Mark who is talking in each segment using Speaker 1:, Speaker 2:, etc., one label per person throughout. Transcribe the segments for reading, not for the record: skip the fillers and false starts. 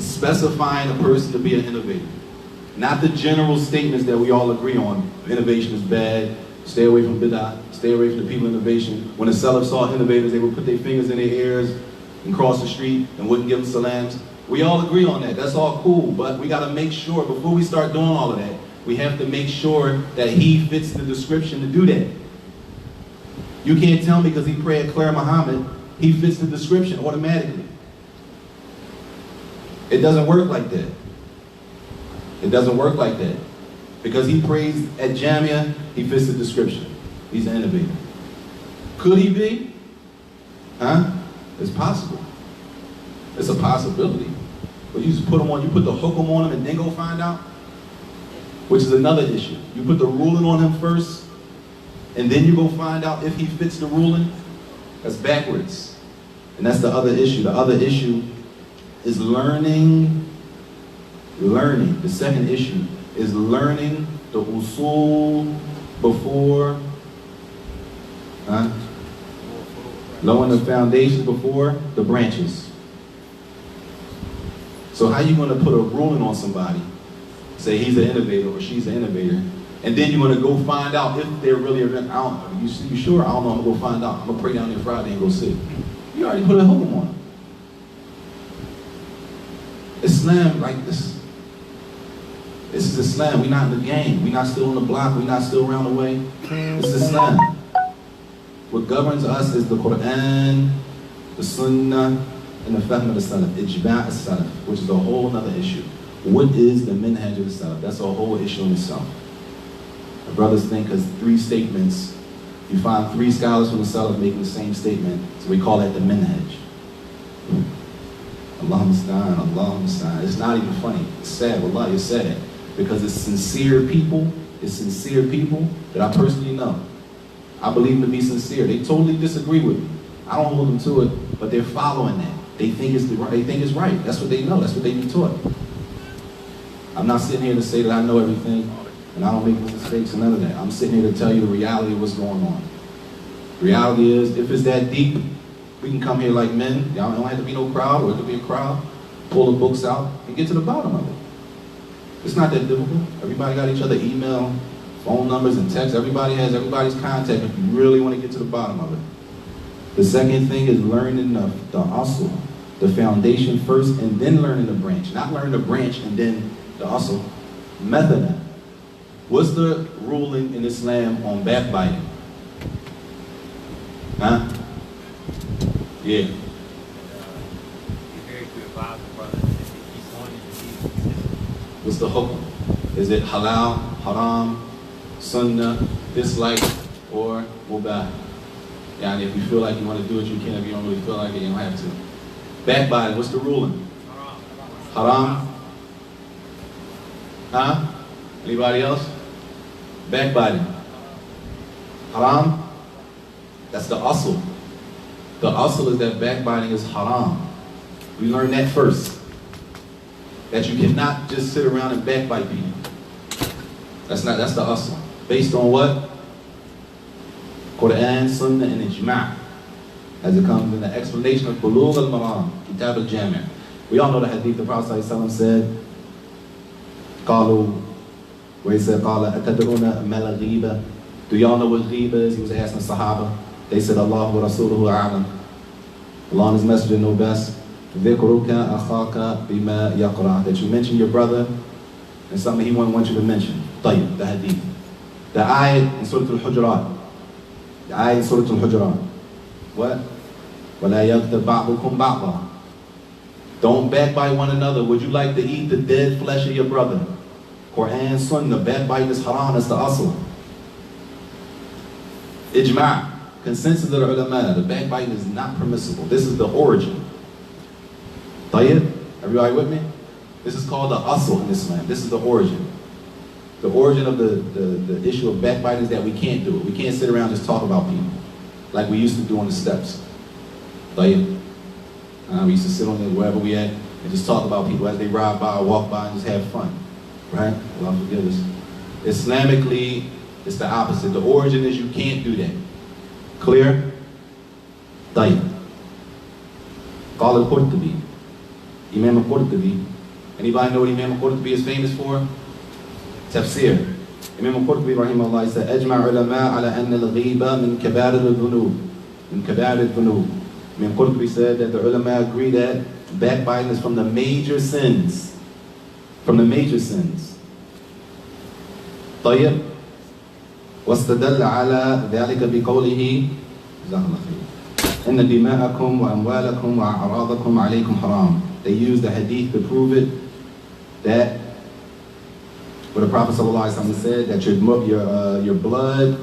Speaker 1: specifying a person to be an innovator. Not the general statements that we all agree on. Innovation is bad, stay away from bid'ah, stay away from the people of innovation. When the Salaf saw innovators, they would put their fingers in their ears and cross the street and wouldn't give them salams. We all agree on that, that's all cool, but we gotta make sure, before we start doing all of that, we have to make sure that he fits the description to do that. You can't tell me because he prayed Claire Muhammad, he fits the description automatically. It doesn't work like that. It doesn't work like that. Because he prays at Jamia, he fits the description. He's an innovator. Could he be? Huh? It's possible. It's a possibility. But you just put him on, you put the hukum on him and then go find out? Which is another issue. You put the ruling on him first, and then you go find out if he fits the ruling? That's backwards. And that's the other issue. The other issue is learning. The second issue is learning the usul before, knowing the foundations before the branches. So how you going to put a ruling on somebody, say he's an innovator or she's an innovator, and then you're going to go find out if they're really a innovator? I don't know. You sure? I don't know. I'm going to go find out. I'm going to pray down there Friday and go sit. You already put a hukum on him. Islam, like this is Islam. We're not in the game. We're not still on the block. We're not still around the way. This is Islam. What governs us is the Quran, the Sunnah, and the Fitnah of the Salaf, Ijma' al-Salaf, which is a whole other issue. What is the minhaj of the Salaf? That's a whole issue in itself. The brothers think because 3 statements, you find 3 scholars from the Salaf making the same statement, so we call that the minhaj. Allah musta'an. It's not even funny. It's sad. Wallah, it's sad. Because it's sincere people that I personally know. I believe them to be sincere. They totally disagree with me. I don't hold them to it, but they're following that. They think it's right. That's what they know. That's what they've been taught. I'm not sitting here to say that I know everything and I don't make mistakes and none of that. I'm sitting here to tell you the reality of what's going on. The reality is, if it's that deep, we can come here like men. Y'all don't have to be no crowd, or it could be a crowd. Pull the books out and get to the bottom of it. It's not that difficult. Everybody got each other email, phone numbers, and text. Everybody has everybody's contact if you really want to get to the bottom of it. The second thing is learning the asl, the foundation first, and then learning the branch. Not learning the branch and then the asl. Method. What's the ruling in Islam on backbiting? Huh? Yeah. What's the hukum? Is it halal, haram, sunnah, dislike, or mubah? Yeah, if you feel like you want to do it, you can. If you don't really feel like it, you don't have to. Backbiting, what's the ruling? Haram? Huh? Anybody else? Backbiting. Haram? That's the asl. The asl is that backbiting is haram. We learn that first. That you cannot just sit around and backbite people. That's the asl. Based on what? Quran, Sunnah, and Ijma'. As it comes in the explanation of Bulugh al-Maram, Kitab al-Jami'. We all know the hadith the Prophet ﷺ said, قالوا, where he said, قال أتدرون ما الغيبة? Do y'all know what ghiba is? He was asking the Sahaba. They said, Allah wa Rasuluhu a'lam. Allah and His Messenger know best. ذِكْرُكَ أَخَاكَ بِمَا يَقْرَأ. That you mention your brother and something he wouldn't want you to mention. طيب, the hadith. The ayat in Surah Al-Hujurat. The ayat in Surah Al-Hujurat. What? وَلَا يَغْتَبْ بَعْضُكُمْ بَعْضًا. Don't backbite one another. Would you like to eat the dead flesh of your brother? Quran, Sunnah, backbite is haram, that's the asl. Ijma', consensus of the ulama, the backbite is not permissible. This is the origin. Tayyib, everybody with me? This is called the asl in Islam. This is the origin. The origin of the issue of backbiting is that we can't do it. We can't sit around and just talk about people like we used to do on the steps. Tayyib. We used to sit on wherever we at and just talk about people as they ride by or walk by and just have fun. Right? Allah forgive us. Islamically, it's the opposite. The origin is you can't do that. Clear? طيب. قال القرطبي. Imam al-Qurtubi. Anybody know what Imam al-Qurtubi is famous for? Tafsir. Imam al-Qurtubi rahimahullah said, أجمع علماء على أن الغيبة من كبائر الذنوب. من كبائر الذنوب. Imam al-Qurtubi said that the ulama agree that backbiting is from the major sins. From the major sins. طيب. واستدل على ذلك بقوله جزاك الله خير إن دماءكم وأموالكم وأعراضكم عليكم حرام. They use the hadith to prove it that where the Prophet ﷺ said that your blood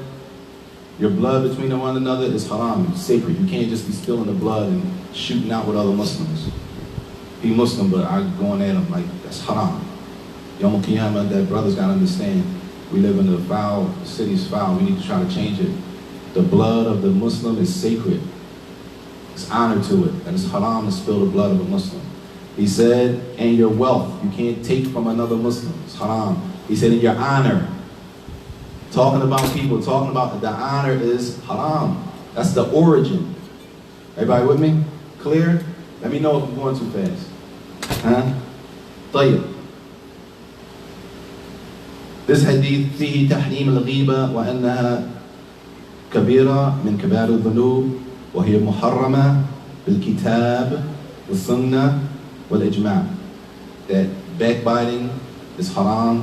Speaker 1: between one another is haram, it's sacred. You can't just be spilling the blood and shooting out with other Muslims. Be Muslim, but I'm going at them like that's haram. Yom Qiyamah, that brothers gotta understand. We live in the city's foul. We need to try to change it. The blood of the Muslim is sacred. It's honor to it, and it's haram to spill the blood of a Muslim. He said, and your wealth, you can't take from another Muslim. It's haram. He said, in your honor, talking about people, talking about the honor is haram. That's the origin. Everybody with me? Clear? Let me know if I'm going too fast. Huh? طيب. This hadith فيه تحريم الغيبة وأنها كبيرة من كبائر الذنوب وهي محرمة بالكتاب والسنة والإجماع. That backbiting is haram,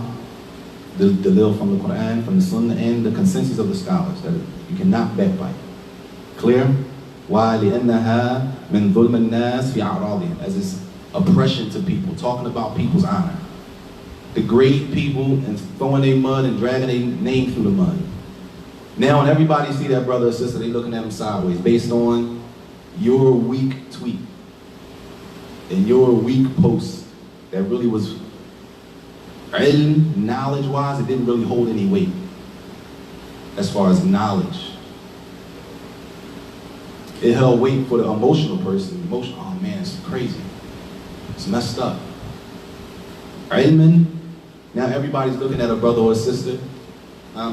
Speaker 1: the dalil from the Quran, from the Sunnah, and the consensus of the scholars that you cannot backbite. Clear? Why? لأنها من ظلم الناس في أعراضهم, as it's oppression to people, talking about people's honor. Degrade people and throwing their mud and dragging their name through the mud. Now when everybody see that brother or sister, they looking at them sideways based on your weak tweet and your weak post that really was ilm, knowledge-wise, it didn't really hold any weight as far as knowledge. It held weight for the emotional person. Oh man, it's crazy. It's messed up. Ilman, now everybody's looking at a brother or a sister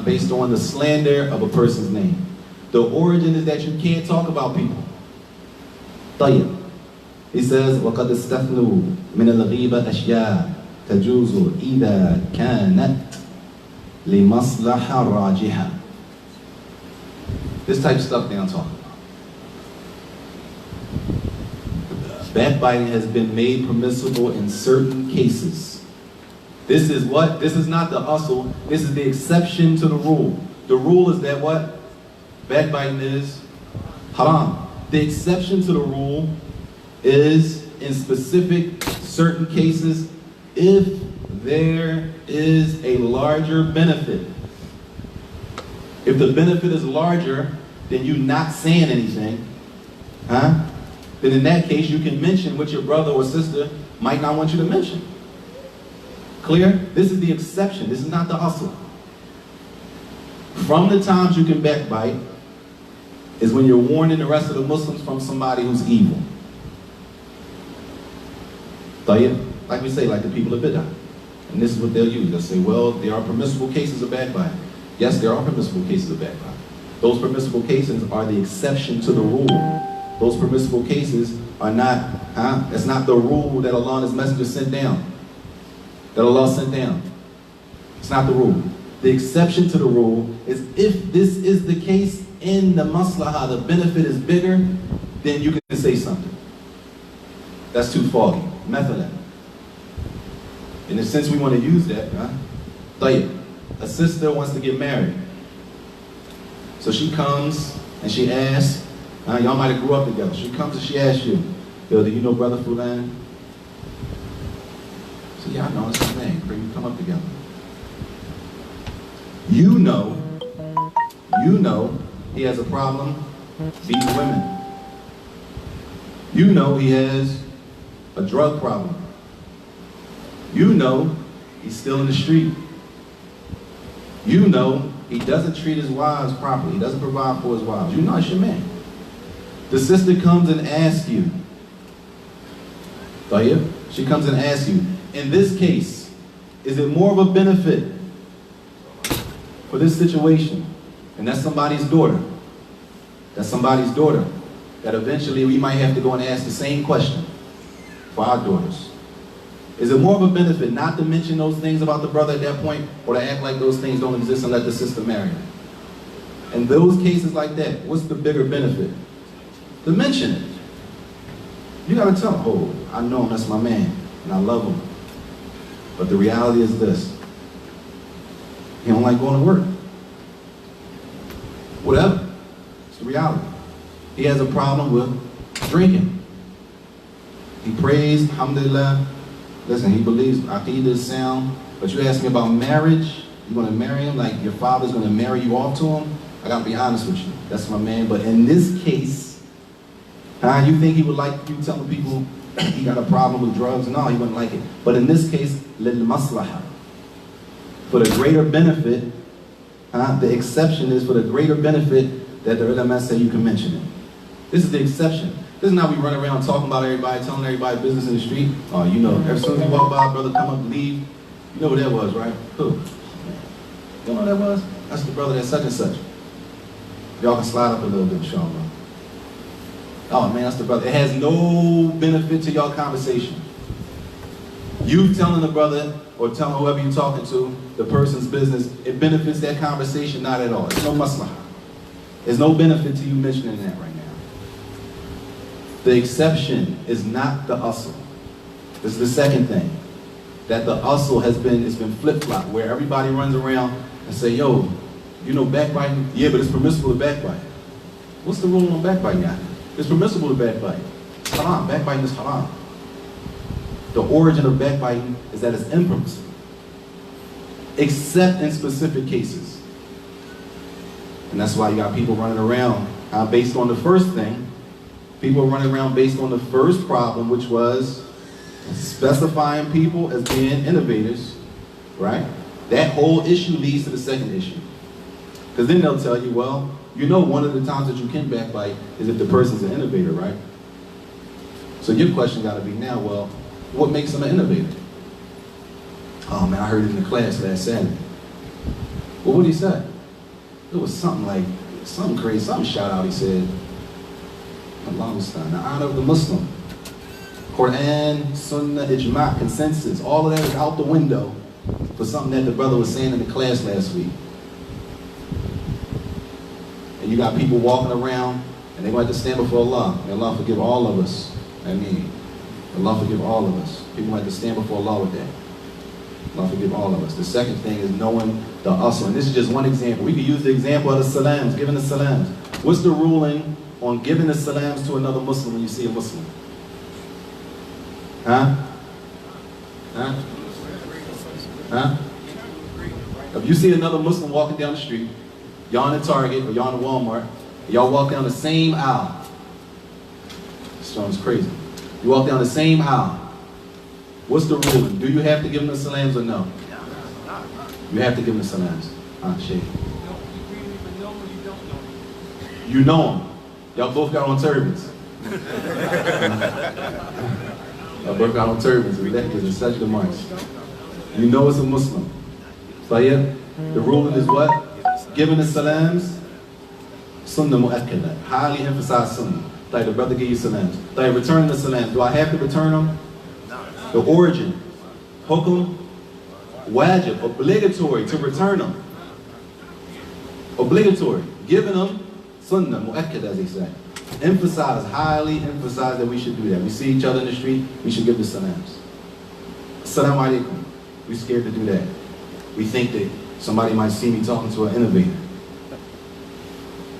Speaker 1: based on the slander of a person's name. The origin is that you can't talk about people. طيب. He says, وَقَدْ اسْتَثْنُوا مِنَ الْغِيبَةِ أَشْيَاءَ تَجُوزُ إِذَا كَانَتْ لِمَصْلَحَ رَاجِحَةٍ. This type of stuff they don't talk about. Backbiting has been made permissible in certain cases. This is what? This is not the asl. This is the exception to the rule. The rule is that what? Backbiting is haram. The exception to the rule is in specific certain cases if there is a larger benefit. If the benefit is larger than you not saying anything, then in that case you can mention what your brother or sister might not want you to mention. Clear? This is the exception. This is not the asl. From the times you can backbite is when you're warning the rest of the Muslims from somebody who's evil. Like we say, like the people of Bid'ah. And this is what they'll use. They'll say, well, there are permissible cases of backbiting. Yes, there are permissible cases of backbiting. Those permissible cases are the exception to the rule. Those permissible cases are not, it's not the rule that Allah and His Messenger sent down. That Allah sent down. It's not the rule. The exception to the rule is if this is the case in the maslahah, the benefit is bigger, then you can say something. That's too foggy. Mathalan. In a sense, we want to use that. A sister wants to get married. So she comes and she asks, y'all might have grew up together. She comes and she asks you, yo, do you know Brother Fulan? So yeah, I know, it's his name. Bring you come up together. You know he has a problem beating women. You know he has a drug problem. You know he's still in the street. You know he doesn't treat his wives properly. He doesn't provide for his wives. You know it's your man. The sister comes and asks you. She comes and asks you, in this case, is it more of a benefit for this situation? And that's somebody's daughter. That's somebody's daughter. That eventually we might have to go and ask the same question for our daughters. Is it more of a benefit not to mention those things about the brother at that point, or to act like those things don't exist and let the sister marry him? In those cases like that, what's the bigger benefit? To mention it. You gotta tell him, oh, I know him, that's my man, and I love him. But the reality is this. He don't like going to work. Whatever. It's the reality. He has a problem with drinking. He prays, alhamdulillah. Listen, he believes Aqidah is sound. But you ask me about marriage, you want to marry him like your father's going to marry you off to him? I got to be honest with you. That's my man. But in this case, you think he would like you telling people he got a problem with drugs? No, he wouldn't like it. But in this case, lil maslaha. For the greater benefit, the exception is for the greater benefit that the ulama say you can mention it. This is the exception. This is not we run around talking about everybody, telling everybody business in the street. Oh, you know, as soon as you walk by, brother, come up, leave. You know who that was, right? Who? You know who that was? That's the brother that's such and such. Y'all can slide up a little bit, inshallah. Oh man, that's the brother. It has no benefit to y'all conversation. You telling the brother or telling whoever you're talking to the person's business, it benefits that conversation not at all. There's no maslaha. There's no benefit to you mentioning that right now. The exception is not the asl. This is the second thing. That the asl it's been flip-flopped, where everybody runs around and say, yo, you know backbiting? Yeah, but it's permissible to backbite. What's the rule on backbiting, guy? It's permissible to backbite. Haram. Backbiting is haram. The origin of backbiting is that it's impermissible, except in specific cases. And that's why you got people running around based on the first thing. People are running around based on the first problem, which was specifying people as being innovators, right? That whole issue leads to the second issue. Because then they'll tell you, well, you know one of the times that you can backbite is if the person's an innovator, right? So your question got to be now, well, what makes them an innovator? Oh man, I heard it in the class last Saturday. Well, what did he say? It was something like, something crazy, something shout out he said. Allah Mustaan, the honor of the Muslim. Quran, Sunnah, Ijma', consensus, all of that is out the window for something that the brother was saying in the class last week. And you got people walking around and they're going to have to stand before Allah. May Allah forgive all of us. I mean, Allah forgive all of us. People have to stand before Allah with that. Allah forgive all of us. The second thing is knowing the asl. And this is just one example. We could use the example of the salams, giving the salams. What's the ruling on giving the salams to another Muslim when you see a Muslim? If you see another Muslim walking down the street, y'all in a Target or y'all in a Walmart, y'all walk down the same aisle. This sounds crazy. You walk down the same aisle. What's the ruling? Do you have to give them the salams or no? You have to give them the salams. Shaykh. You know them. Y'all both got on turbans. Y'all both got on turbans. Because it's such a march. You know it's a Muslim. So yeah, the ruling is what? Giving the salams, sunnah mu'akkada. Highly emphasized sunnah. Like the brother give you salams. Like returning the salams. Do I have to return them? The origin. Hukum, wajib, obligatory to return them. Obligatory. Giving them sunnah mu'akkad, as they say. Emphasize, highly emphasize that we should do that. We see each other in the street, we should give the salams. Assalamu alaikum. We're scared to do that. We think that somebody might see me talking to an innovator.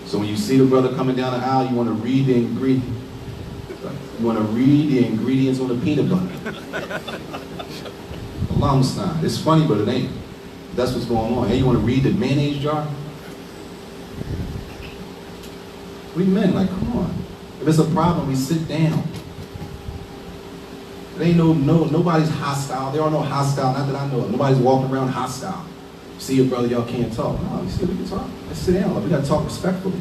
Speaker 1: So when you see the brother coming down the aisle, you want to read the ingredients. You want to read the ingredients on the peanut butter. Allah Mustaan. It's funny, but it ain't. That's what's going on. Hey, you want to read the mayonnaise jar? What do you mean? Like, come on. If it's a problem, we sit down. There ain't nobody's hostile. There are no hostile, not that I know of. Nobody's walking around hostile. See your brother, y'all can't talk. No, you see, we can talk. Let's sit down. We got to talk respectfully.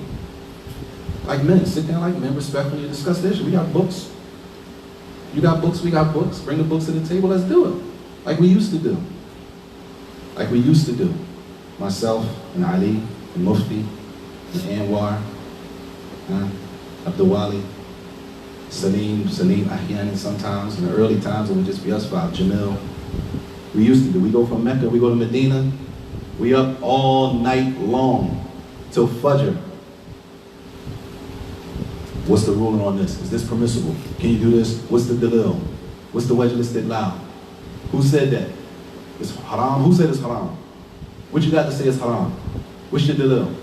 Speaker 1: Like men, sit down like men, respectfully, and discuss the issue. We got books. You got books, we got books. Bring the books to the table, let's do it. Like we used to do. Like we used to do. Myself, and Ali, and Mufti, and Anwar, Abdul Wali. Salim Ahyan, sometimes. In the early times, it would just be us five. Jamil. We used to do. We go from Mecca, we go to Medina. We up all night long till Fajr. What's the ruling on this? Is this permissible? Can you do this? What's the dalil? What's the wajh al-istidlal? Who said that? It's haram. Who said it's haram? What you got to say is haram? What's your dalil?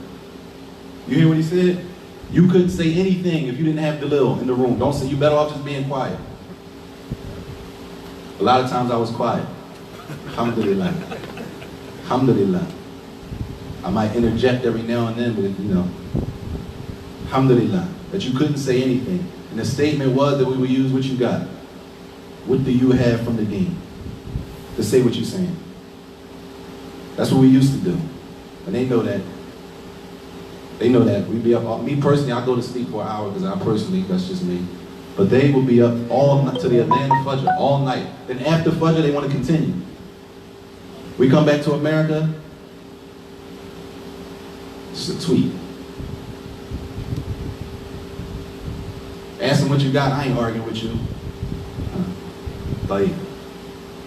Speaker 1: You hear what he said? You couldn't say anything if you didn't have dalil in the room. Don't say, you better off just being quiet. A lot of times I was quiet. Alhamdulillah. Alhamdulillah. I might interject every now and then, but you know. Alhamdulillah. That you couldn't say anything. And the statement was that we would use what you got. What do you have from the deen to say what you're saying? That's what we used to do. And they know that. They know that. We'd be up, me personally, I go to sleep for an hour because I personally, that's just me. But they will be up all night to the Adhan Fajr, all night. Then after Fajr, they want to continue. We come back to America, it's a tweet. Ask them what you got, I ain't arguing with you. Like,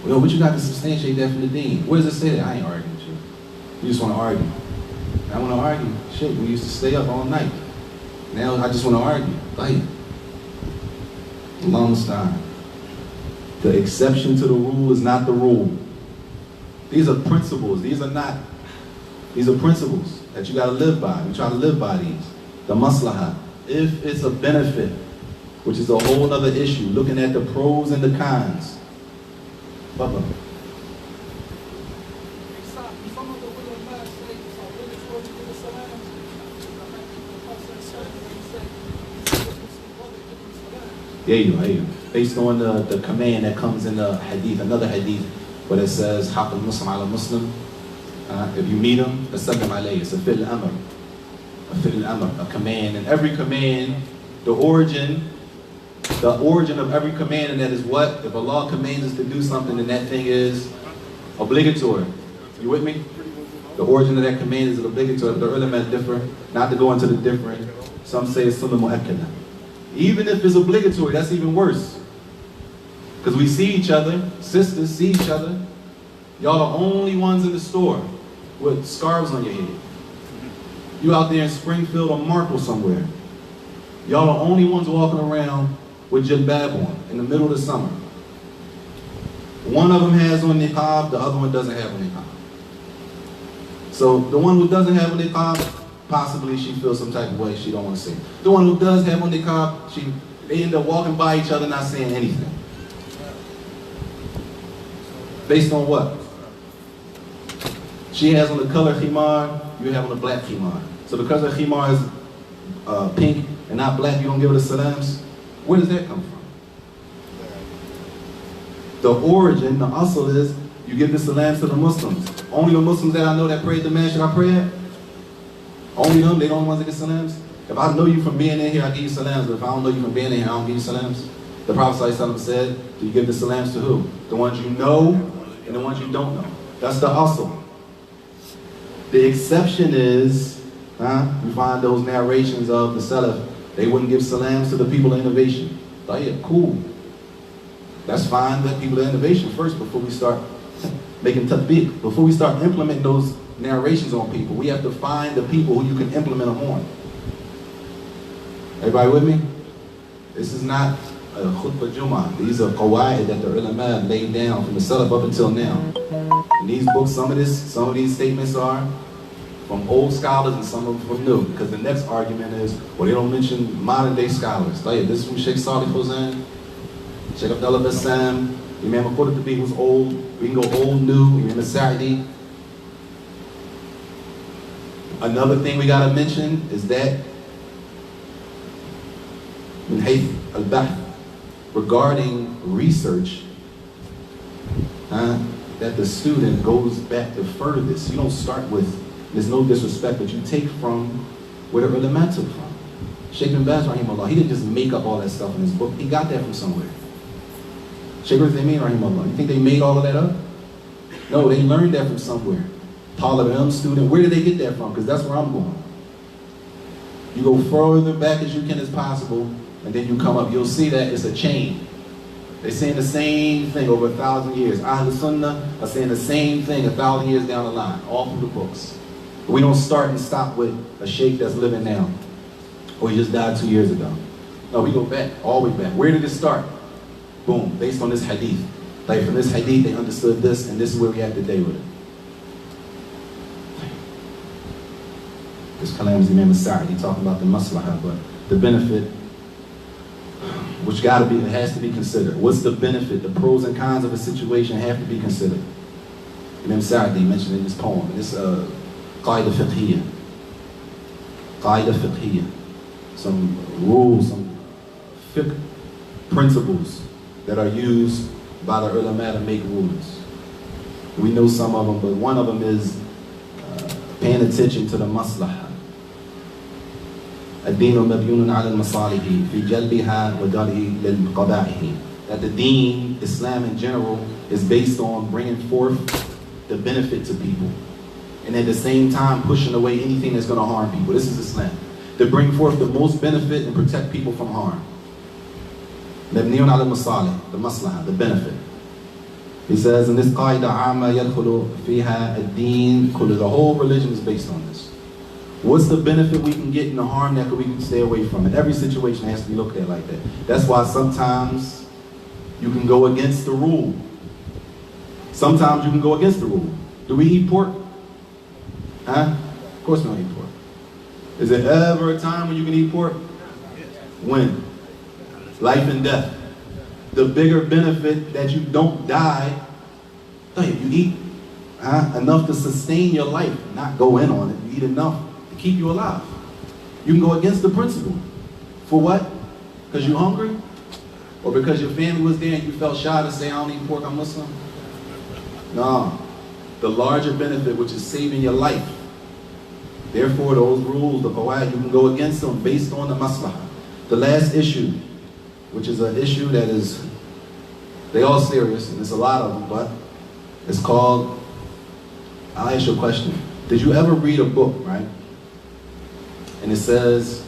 Speaker 1: yo, what you got to substantiate that from the deen? Where does it say that? I ain't arguing with you. You just want to argue. I want to argue. Shit, we used to stay up all night. Now I just want to argue. Like, Allah musta'an. The exception to the rule is not the rule. These are principles. These are principles that you got to live by. We try to live by these. The maslahah. If it's a benefit, which is a whole other issue, looking at the pros and the cons. Baba. There you go. Based on the command that comes in the hadith, another hadith, where it says, Haqq al-Muslim ala Muslim. If you meet him, Assalam alayhi. It's a fi'l amr. A fi'l amr, a command. And every command, the origin of every command, and that is what? If Allah commands us to do something, then that thing is obligatory. You with me? The origin of that command is obligatory. The ulama differ, not to go into the different. Some say it's sunnah mu'akkada. Even if it's obligatory, that's even worse. Because we see each other, sisters see each other. Y'all the only ones in the store with scarves on your head. You out there in Springfield or Marple somewhere. Y'all the only ones walking around with jilbab on in the middle of the summer. One of them has on niqab, the other one doesn't have on niqab. So the one who doesn't have on niqab, possibly she feels some type of way she don't want to say. The one who does have on niqab, they end up walking by each other not saying anything. Based on what? She has on the color khimar, you have on the black khimar. So because her khimar is pink and not black, you don't give her the salams. Where does that come from? The origin, the asl is, you give the salams to the Muslims. Only the Muslims that I know that prayed the man should I pray at? Only them, they the only ones that get salams? If I know you from being in here, I give you salams. But if I don't know you from being in here, I don't give you salams. The Prophet ﷺ said, do you give the salams to who? The ones you know and the ones you don't know. That's the asl. The exception is, you find those narrations of the Salaf, they wouldn't give salams to the people of innovation. Like, yeah, cool. That's fine, let people of innovation first before we start making tatbiq. Before we start implementing those narrations on people, we have to find the people who you can implement them on. Everybody with me? This is not a khutbah Jummah. These are qawaid that the ulama laid down from the Salaf up until now. In these books, some of these statements are from old scholars and some of them from new. Because the next argument is, well, they don't mention modern day scholars. Like, this is from Sheikh Salih Fawzan, Sheikh Abdullah Bassam, Imam al-Qurtubi, who's old. We can go old, new, Imam al-Saajid. Another thing we got to mention is that min hayth al-bahth, regarding research, that the student goes back to furthest. You don't start with, there's no disrespect, but you take from where the ulama took from. Sheikh bin Baz, rahimahullah, he didn't just make up all that stuff in his book. He got that from somewhere. Sheikh Uthaymeen, rahimahullah, you think they made all of that up? No, they learned that from somewhere. Talib ilm student, where did they get that from? Because that's where I'm going. You go further back as you can as possible, and then you come up, you'll see that it's a chain. They're saying the same thing over 1,000 years. Ahl Sunnah are saying the same thing 1,000 years down the line, all through the books. We don't start and stop with a sheikh that's living now, or he just died 2 years ago. No, we go back, all the way back. Where did it start? Boom, based on this hadith. Like from this hadith, they understood this, and this is where we have today with it. This kalam is Imam Saajid talking about the maslahah, but the benefit, which it has to be considered. What's the benefit? The pros and cons of a situation have to be considered. Imam Saajid mentioned in this poem, this qaida fiqhiyya. Qaida fiqhiyya. Some rules, some fiqh principles that are used by the ulama to make rulings. We know some of them, but one of them is paying attention to the maslahah. الدين مبني على المصالح في جلبها ودرء للقبائح. That the deen, Islam in general, is based on bringing forth the benefit to people, and at the same time pushing away anything that's going to harm people. This is Islam. To bring forth the most benefit and protect people from harm. مبني على المصالح, the maslahah, the benefit. He says in this qaida عامة يدخل فيها الدين كله. The whole religion is based on this. What's the benefit we can get and the harm that we can stay away from? And every situation has to be looked at like that. That's why sometimes you can go against the rule. Sometimes you can go against the rule. Do we eat pork? Huh? Of course we don't eat pork. Is there ever a time when you can eat pork? When? Life and death. The bigger benefit that you don't die, you eat enough to sustain your life, not go in on it. You eat enough to keep you alive. You can go against the principle. For what? Because you're hungry? Or because your family was there and you felt shy to say, I don't eat pork, I'm Muslim? No. The larger benefit, which is saving your life. Therefore, those rules, the qawaid, you can go against them based on the maslahah. The last issue, which is an issue that is, they all serious, and there's a lot of them, but it's called, I'll ask you a question. Did you ever read a book, right? And it says,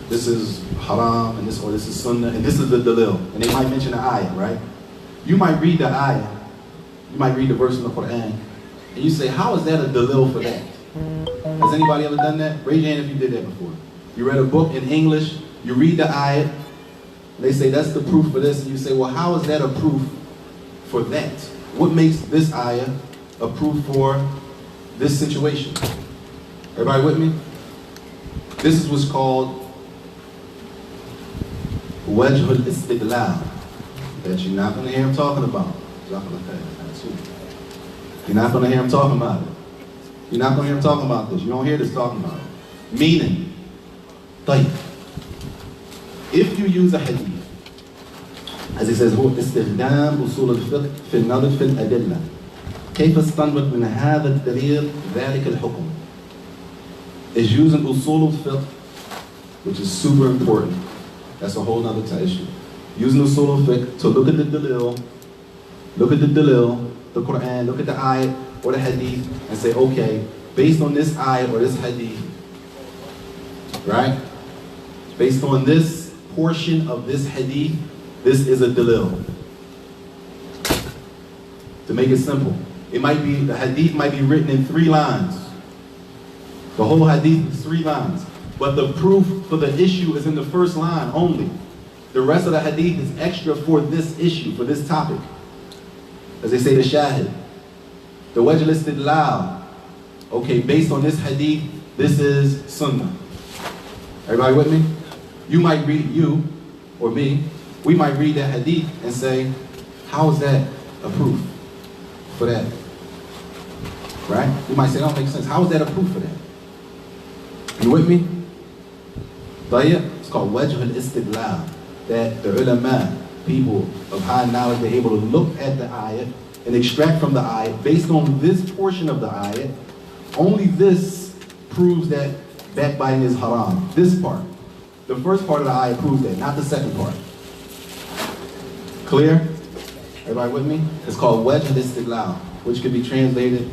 Speaker 1: this is haram, and this, or this is sunnah, and this is the dalil. And they might mention the ayah, right? You might read the ayah, you might read the verse in the Quran, and you say, how is that a dalil for that? Has anybody ever done that? Raise your hand if you did that before. You read a book in English, you read the ayah, they say that's the proof for this, and you say, well, how is that a proof for that? What makes this ayah a proof for this situation? Everybody with me? This is what's called wajh al-istidlal, that you're not going to hear him talking about. You're not going to hear him talking about it. You're not going to hear him talking about this. You don't hear this talking about it. Meaning, if you use a hadith, as he says, هو استخدام أصول الفقه في النظر في الأدلة. كيف استنبط من هذا الدليل ذلك الحكم? Is using usul al-fiqh, which is super important. That's a whole other issue. Using usul al-fiqh to look at the dalil, the Quran, look at the ayat or the hadith, and say, okay, based on this ayat or this hadith, right? Based on this portion of this hadith, this is a dalil. To make it simple, it might be, the hadith might be written in 3 lines. The whole hadith is 3 lines. But the proof for the issue is in the first line only. The rest of the hadith is extra for this issue, for this topic. As they say, the shahid. The wajh al-istidlal. Okay, based on this hadith, this is sunnah. Everybody with me? You might read, you or me, we might read that hadith and say, how is that a proof for that? Right? You might say, that don't make sense. How is that a proof for that? You with me? It's called wajh al-istidlal. That the ulama, people of high knowledge, they're able to look at the ayat and extract from the ayat, based on this portion of the ayat, only this proves that backbiting is haram. This part. The first part of the ayat proves that, not the second part. Clear? Everybody with me? It's called wajh al-istidlal, which can be translated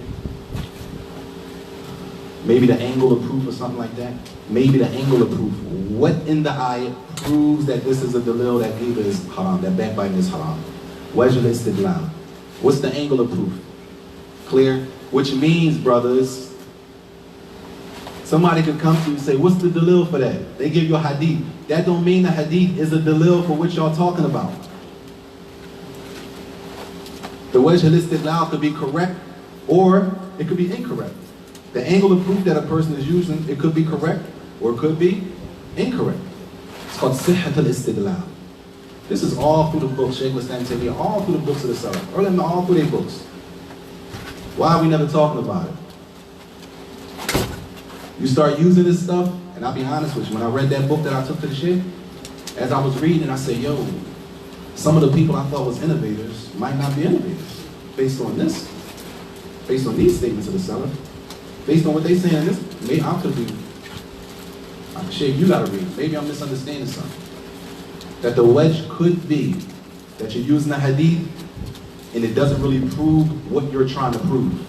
Speaker 1: Maybe the angle of proof or something like that. Maybe the angle of proof. What in the ayat proves that this is a dalil that ghiba is haram, that backbiting is haram? Wajh al-istidlal. What's the angle of proof? Clear? Which means, brothers, somebody could come to you and say, what's the dalil for that? They give you a hadith. That don't mean the hadith is a dalil for what y'all talking about. The wajh al-istidlal could be correct or it could be incorrect. The angle of proof that a person is using, it could be correct or it could be incorrect. It's called sihhat al-istidlal. This is all through the book, Shaykh al-Islam, all through the books of the Salaf, or all through their books. Why are we never talking about it? You start using this stuff, and I'll be honest with you, when I read that book that I took to the Shaykh, as I was reading, I said, yo, some of the people I thought was innovators might not be innovators, based on this, based on these statements of the Salaf, based on what they say in this. Maybe I could be, Shaykh, you gotta read, maybe I'm misunderstanding something. That the wedge could be that you're using a hadith and it doesn't really prove what you're trying to prove.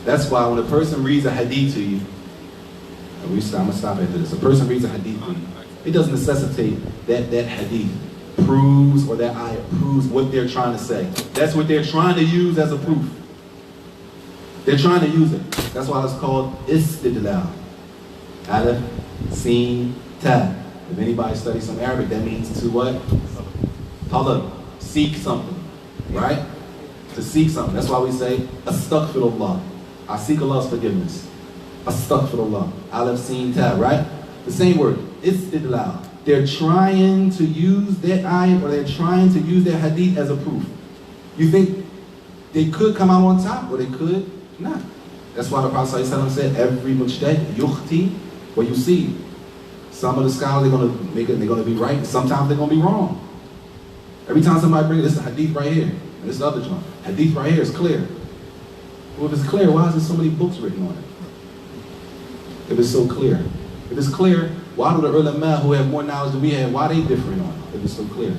Speaker 1: That's why when a person reads a hadith to you, I'm gonna stop after this. A person reads a hadith to you, it doesn't necessitate that that hadith proves or that ayah proves what they're trying to say. That's what they're trying to use as a proof. They're trying to use it. That's why it's called istidlal. Alif, Sin, Ta. If anybody studies some Arabic, that means to what? Talab, seek something, right? To seek something. That's why we say, astaghfirullah. I seek Allah's forgiveness. Astaghfirullah. Alif, Sin, Ta, right? The same word, istidlal. They're trying to use that ayat or they're trying to use that hadith as a proof. You think they could come out on top or they could not. That's why the Prophet ﷺ said, every mujtahid yukhti wa yusib. Some of the scholars, they're going to be right, and sometimes they're going to be wrong. Every time somebody brings this hadith right here, and this other joint, hadith right here is clear. Well, if it's clear, why is there so many books written on it? If it's so clear. If it's clear, why do the ulama who have more knowledge than we have, why are they different on it, if it's so clear?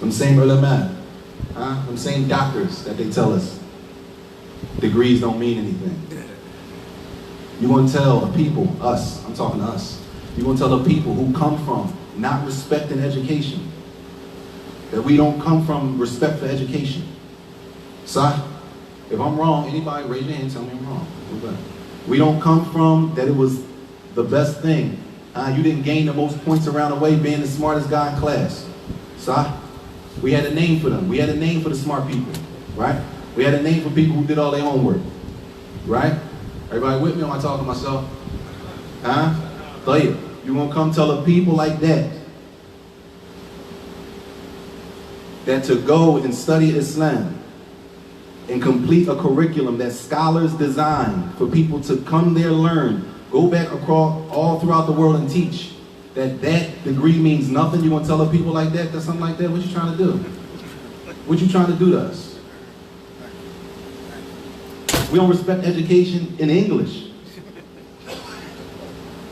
Speaker 1: Them same ulama, them same doctors that they tell us, degrees don't mean anything. You want to tell the people, us, I'm talking to us, you want to tell the people who come from not respecting education, that we don't come from respect for education. So, if I'm wrong, anybody raise your hand and tell me I'm wrong. We don't come from that it was the best thing. You didn't gain the most points around the way being the smartest guy in class. So, we had a name for them. We had a name for the smart people, right? We had a name for people who did all their homework, right? Everybody with me, or am I talking to myself? You won't come tell the people like that to go and study Islam and complete a curriculum that scholars design for people to come there, learn, go back across all throughout the world and teach, that degree means nothing. You want to tell the people like that, something like that? What you trying to do? What you trying to do to us? We don't respect education in English.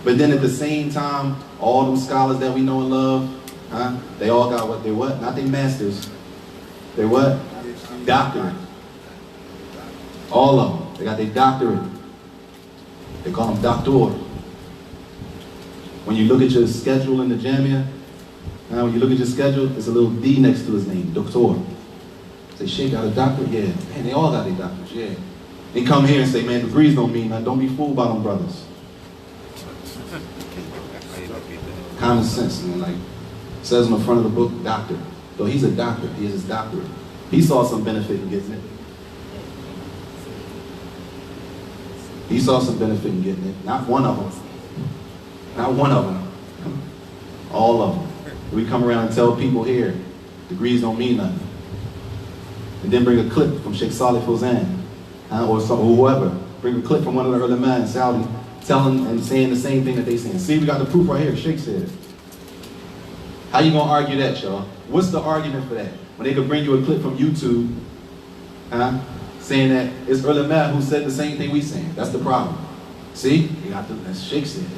Speaker 1: But then at the same time, all them scholars that we know and love, they all got what? They what? Not their masters. They what? Doctorate. All of them. They got their doctorate. They call them doctor. When you look at your schedule in the Jamia, when you look at your schedule, there's a little D next to his name, doctor. Say, Sheikh got a doctorate? Yeah. Man, they all got their doctorates, yeah. They come here and say, man, degrees don't mean nothing. Don't be fooled by them brothers. Common sense, man. Like, it says on the front of the book, doctor. Though he's a doctor, he has his doctorate. He saw some benefit in getting it. He saw some benefit in getting it. Not one of them. Not one of them. All of them. We come around and tell people here, degrees don't mean nothing. And then bring a clip from Sheikh Salih Fawzan. Or whoever, bring a clip from one of the early men in Saudi, telling and saying the same thing that they saying. See, we got the proof right here, Sheikh said. How you gonna argue that, y'all? What's the argument for that? When they could bring you a clip from YouTube, saying that it's early men who said the same thing we saying. That's the problem. See, you got the, as Sheikh said.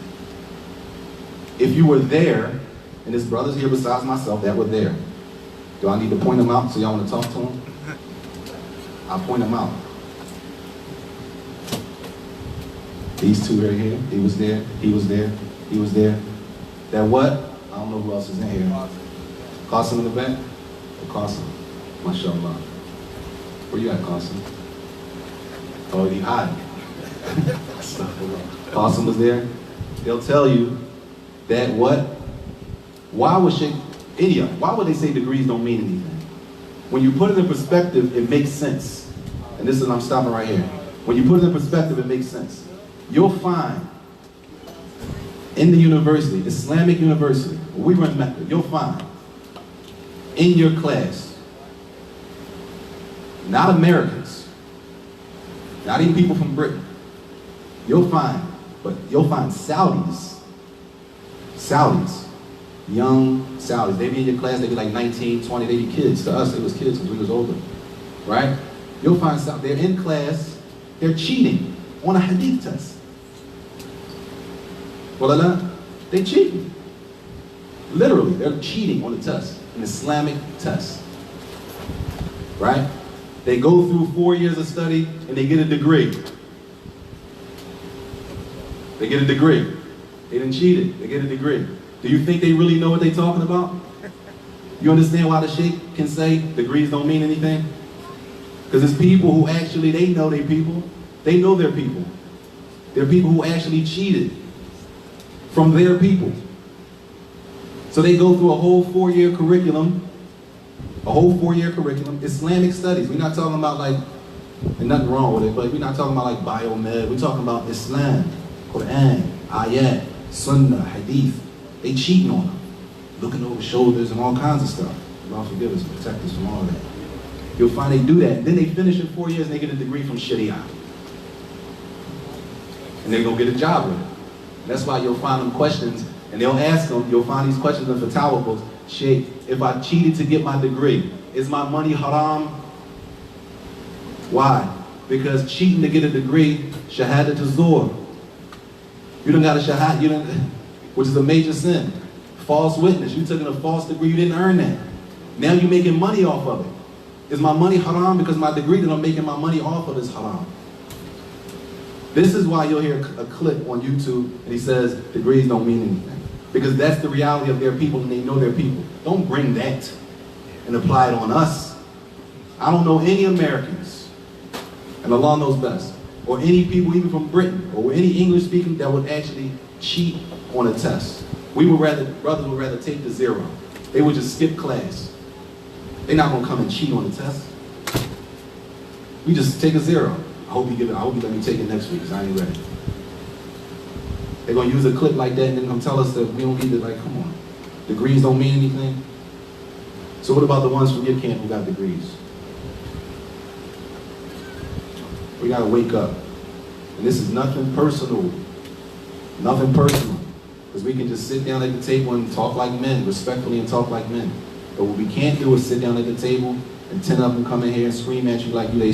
Speaker 1: If you were there, and there's brothers here besides myself that were there, do I need to point them out so y'all want to talk to them? I'll point them out. These two right here, he was there, he was there, he was there. That what? I don't know who else is in here. Qasim in the back? Or Qasim? MashaAllah. Where you at, Qasim? Oh, he hiding. Qasim was there. They'll tell you that what? Why would India, why would they say degrees don't mean anything? When you put it in perspective, it makes sense. And this is, I'm stopping right here. When you put it in perspective, it makes sense. You'll find in the university, Islamic university, where we run Mecca, you'll find in your class, not Americans, not even people from Britain, you'll find Saudis, young Saudis. They be in your class, they be like 19, 20, they be kids. To us, it was kids because we was older, right? You'll find they're in class, they're cheating on a hadith test. Well, they cheating. Literally, they're cheating on the test, an Islamic test, right? They go through 4 years of study and they get a degree. They get a degree. They didn't cheat it, they get a degree. Do you think they really know what they're talking about? You understand why the Sheikh can say degrees don't mean anything? Because it's people who actually, they know their people. They know their people. They're people who actually cheated from their people. So they go through a whole 4-year curriculum, Islamic studies. We're not talking about like, and nothing wrong with it, but we're not talking about like biomed. We're talking about Islam, Quran, ayat, sunnah, hadith. They cheating on them, looking over shoulders and all kinds of stuff. God forgive us and protect us from all of that. You'll find they do that. And then they finish in 4 years and they get a degree from Sharia. And they're going to get a job with it. And that's why you'll find them questions, and they'll ask them, you'll find these questions in fatwa books. Sheikh, if I cheated to get my degree, is my money haram? Why? Because cheating to get a degree, shahada to zur. You done got a shahada, which is a major sin. False witness, you took in a false degree, you didn't earn that. Now you're making money off of it. Is my money haram? Because my degree that I'm making my money off of is haram. This is why you'll hear a clip on YouTube and he says degrees don't mean anything. Because that's the reality of their people and they know their people. Don't bring that and apply it on us. I don't know any Americans, and Allah knows best, or any people even from Britain, or any English speaking that would actually cheat on a test. Brothers would rather take the 0. They would just skip class. They're not gonna come and cheat on the test. We just take a 0. I hope you let me take it next week because I ain't ready. They're gonna use a clip like that and then come tell us that we don't need to, like, come on. Degrees don't mean anything. So what about the ones from your camp who got degrees? We gotta wake up. And this is nothing personal. Nothing personal. Because we can just sit down at the table and talk like men, respectfully and talk like men. But what we can't do is sit down at the table and 10 of them come in here and scream at you like you they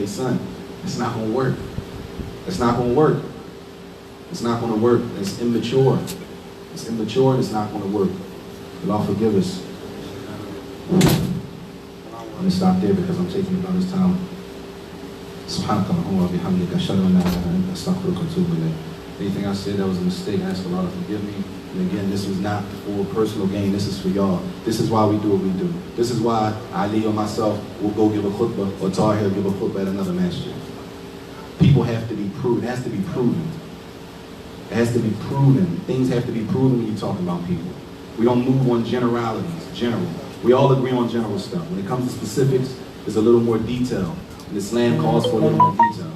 Speaker 1: son. It's not gonna work. It's not gonna work. It's not gonna work. It's immature. It's immature and it's not gonna work. Allah forgive us. I'm gonna stop there because I'm taking about this time. Subhanakallahumma wa bihamdika ashhadu an la ilaha illa anta astaghfiruka wa atubu ilayk. Anything I said that was a mistake, I ask Allah to forgive me. And again, this was not for personal gain, this is for y'all. This is why we do what we do. This is why Ali or myself will go give a khutbah, or Tahir give a khutbah at another masjid. People have to be proven, it has to be proven. It has to be proven. Things have to be proven when you're talking about people. We don't move on generalities, general. We all agree on general stuff. When it comes to specifics, there's a little more detail. And Islam calls for a little more detail.